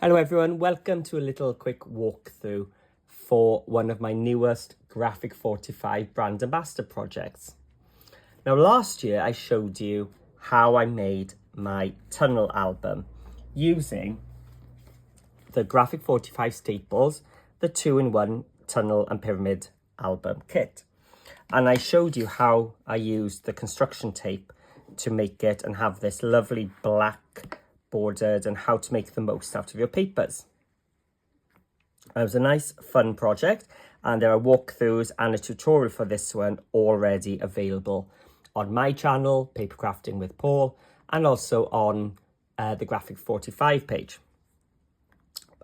Hello everyone, welcome to a little quick walkthrough for one of my newest G45 brand ambassador projects. Now last year I showed you how I made my tunnel album using the G45 staples, the 2-in-1 tunnel and pyramid album kit. And I showed you how I used the construction tape to make it and have this lovely black bordered and how to make the most out of your papers. It was a nice fun project and there are walkthroughs and a tutorial for this one already available on my channel, Paper Crafting with Paul, and also on the G45 page.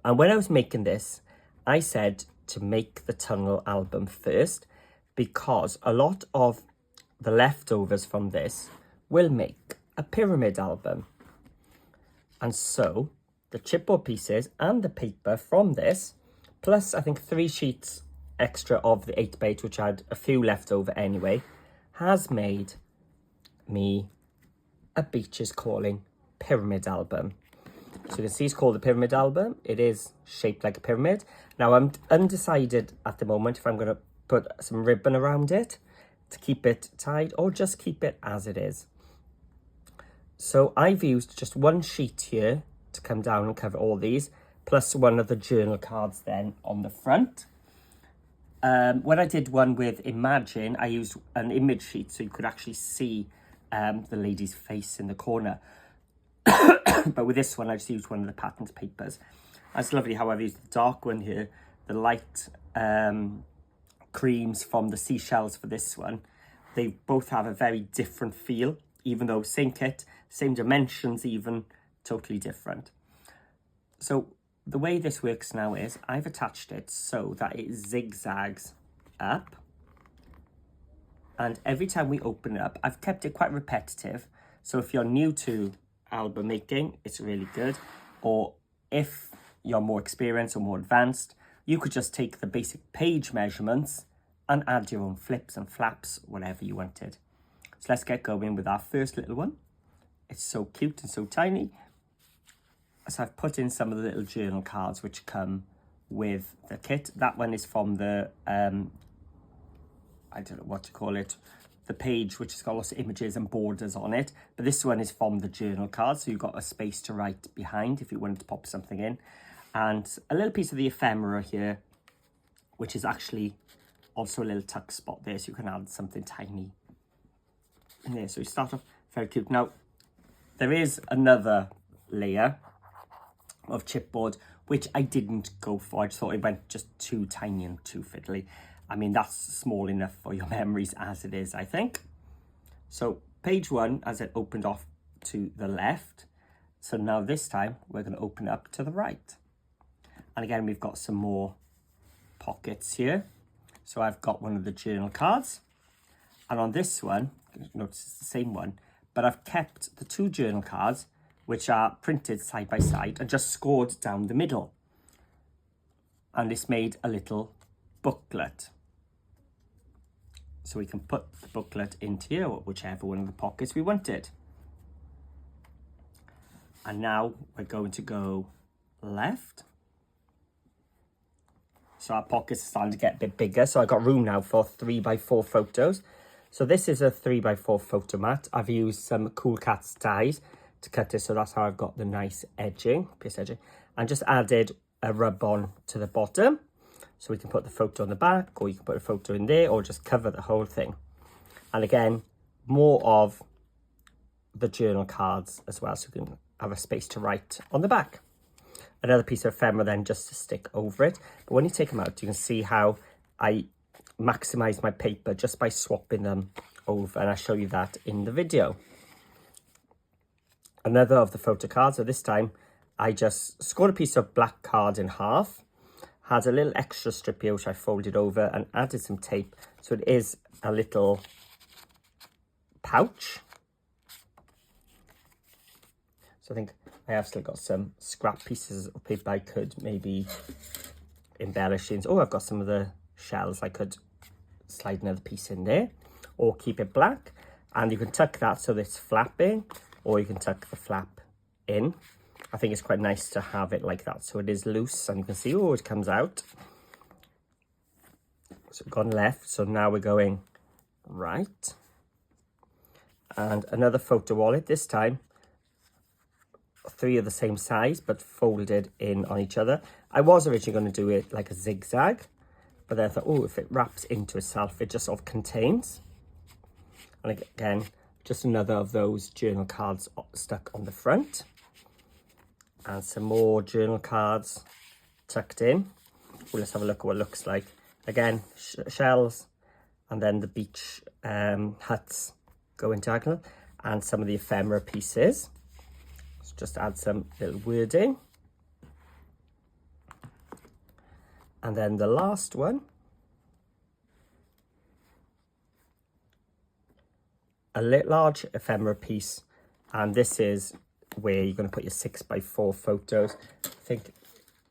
And when I was making this, I said to make the tunnel album first because a lot of the leftovers from this will make a pyramid album. And so the chipboard pieces and the paper from this, plus I think 3 sheets extra of the 8x8, which I had a few left over anyway, has made me a Beaches Calling pyramid album. So you can see it's called the pyramid album. It is shaped like a pyramid. Now I'm undecided at the moment if I'm going to put some ribbon around it to keep it tied or just keep it as it is. So I've used just 1 sheet here to come down and cover all these, plus one of the journal cards then on the front. When I did one with Imagine, I used an image sheet so you could actually see the lady's face in the corner. But with this one, I just used one of the patterned papers. That's lovely how I've used the dark one here, the light creams from the seashells for this one. They both have a very different feel, even though same kit, same dimensions even, totally different. So the way this works now is I've attached it so that it zigzags up. And every time we open it up, I've kept it quite repetitive. So if you're new to album making, it's really good. Or if you're more experienced or more advanced, you could just take the basic page measurements and add your own flips and flaps, whatever you wanted. So let's get going with our first little one. It's so cute and so tiny. So I've put in some of the little journal cards which come with the kit. That one is from the, I don't know what to call it, the page which has got lots of images and borders on it. But this one is from the journal card, so you've got a space to write behind if you wanted to pop something in. And a little piece of the ephemera here, which is actually also a little tuck spot there, so you can add something tiny in there. So you start off very cute. Now, there is another layer of chipboard, which I didn't go for. I just thought it went just too tiny and too fiddly. I mean, that's small enough for your memories as it is, I think. So page 1, as it opened off to the left. So now this time, we're going to open up to the right. And again, we've got some more pockets here. So I've got one of the journal cards. And on this one, notice it's the same one, but I've kept the 2 journal cards, which are printed side by side and just scored down the middle. And it's made a little booklet. So we can put the booklet into here, or whichever one of the pockets we wanted. And now we're going to go left. So our pockets are starting to get a bit bigger. So I've got room now for 3x4 photos. So this is a 3x4 photo mat. I've used some Cool Cats dies to cut it, so that's how I've got the nice edging, piece edging, and just added a rub on to the bottom. So we can put the photo on the back, or you can put a photo in there, or just cover the whole thing. And again, more of the journal cards as well, so you can have a space to write on the back. Another piece of ephemera then just to stick over it. But when you take them out, you can see how I maximize my paper just by swapping them over, and I'll show you that in the video. Another of the photo cards, so this time I just scored a piece of black card in half, had a little extra strip here which I folded over and added some tape, so it is a little pouch. So I think I have still got some scrap pieces of paper I could maybe embellish in. Oh, I've got some of the shells, I could slide another piece in there, or keep it black. And you can tuck that so that it's flapping, or you can tuck the flap in. I think it's quite nice to have it like that. So it is loose and you can see, oh, it comes out. So we've gone left. So now we're going right. And another photo wallet, this time 3 of the same size but folded in on each other. I was originally going to do it like a zigzag, but then I thought, oh, if it wraps into itself, it just sort of contains. And again, just another of those journal cards stuck on the front. And some more journal cards tucked in. Well, let's have a look at what it looks like. Again, shells, and then the beach huts go in diagonal, and some of the ephemera pieces. Let's just add some little wording. And then the last one, a large ephemera piece, and this is where you're going to put your 6x4 photos. I think,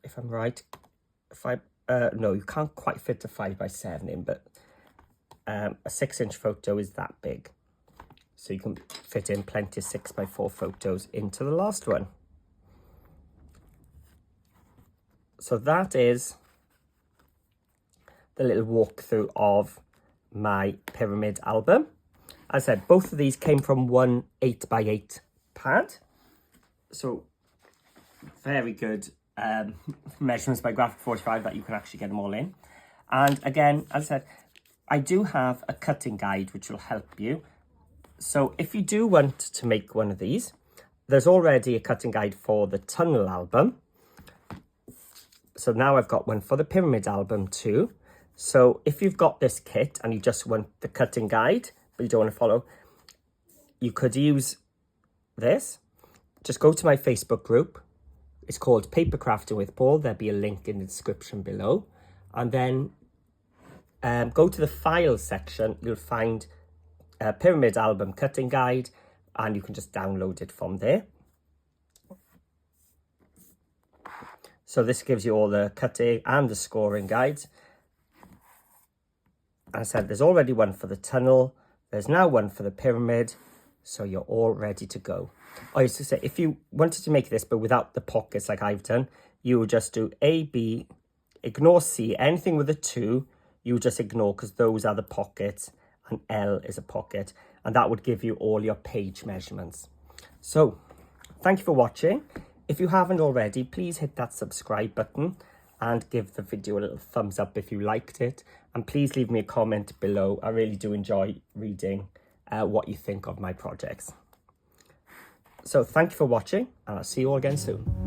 if I'm right, no, you can't quite fit a 5x7 in, but a 6-inch photo is that big. So you can fit in plenty of 6x4 photos into the last one. So that is the little walkthrough of my pyramid album. As I said, both of these came from one 8x8 pad. So very good measurements by G45 that you can actually get them all in. And again, as I said, I do have a cutting guide which will help you. So if you do want to make one of these, there's already a cutting guide for the tunnel album. So now I've got one for the pyramid album too. So if you've got this kit and you just want the cutting guide, but you don't want to follow, you could use this. Just go to my Facebook group. It's called Paper Crafting with Paul. There'll be a link in the description below. And then go to the files section. You'll find a pyramid album cutting guide, and you can just download it from there. So this gives you all the cutting and the scoring guides. As I said, there's already one for the tunnel. There's now one for the pyramid. So you're all ready to go. I used to say, if you wanted to make this but without the pockets like I've done, you would just do A, B, ignore C. Anything with a 2, you would just ignore because those are the pockets and L is a pocket. And that would give you all your page measurements. So thank you for watching. If you haven't already, please hit that subscribe button and give the video a little thumbs up if you liked it. And please leave me a comment below. I really do enjoy reading what you think of my projects. So thank you for watching, and I'll see you all again soon.